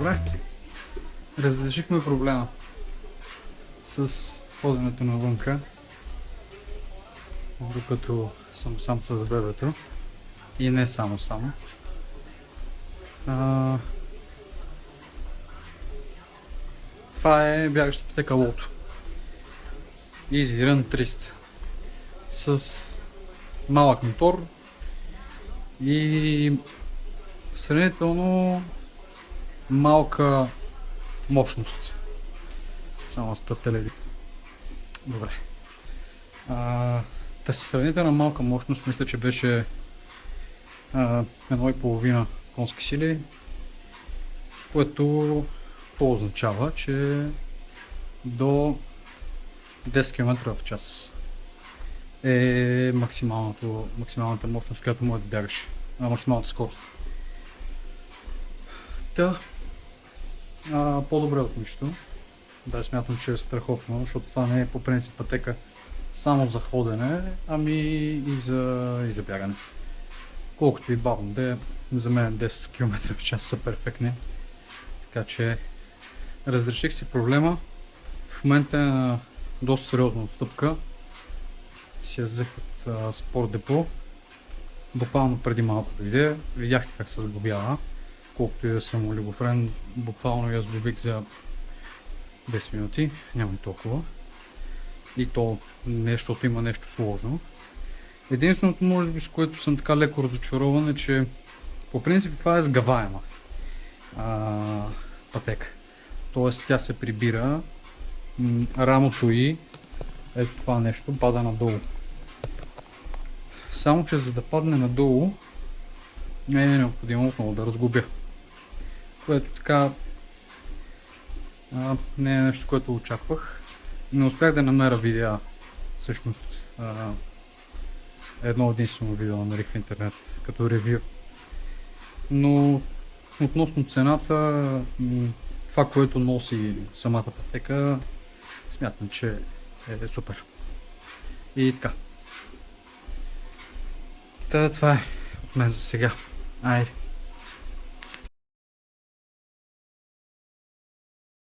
Добре. Разрешихме проблема с ходенето навънка, докато съм сам с бебето. И не само. Това е бягаща пътека Лото. Easy Run 300. С малък мотор и сравнително малка мощност. Само спрат телеви. Добре. Тази сравнително малка мощност, мисля, че беше 1,5 конски сили, което означава, че до 10 км в час е максималната мощност, която може да бягаш, максималната скорост. По-добре от нищо. Даже смятам, че е страхотно, защото това не е по принцип пътека само за ходене, ами и за бягане. Колкото и бавно да е, за мен 10 км в час са перфектни. Така че разреших си проблема. В момента е на доста сериозна отстъпка. Си я взех от спорт депо. Буквално преди малко дойде. Видяхте как се сглобява. Колкото и да съм олигофрен, буквално я сглобих за 10 минути. Няма и толкова. И то не защото има нещо сложно. Единственото, може би, с което съм така леко разочарован, е, че по принцип това е сгъваема пътека. Тоест тя се прибира, рамото и ето това нещо пада надолу. Само че за да падне надолу не е необходимо отново да разгубя. Което така не е нещо, което очаквах. Не успях да намеря видеа, всъщност едно единствено видео намерих в интернет като ревю. Но относно цената, това, което носи самата пътека, смятам, че е супер. И така. Това е от мен за сега. Айде.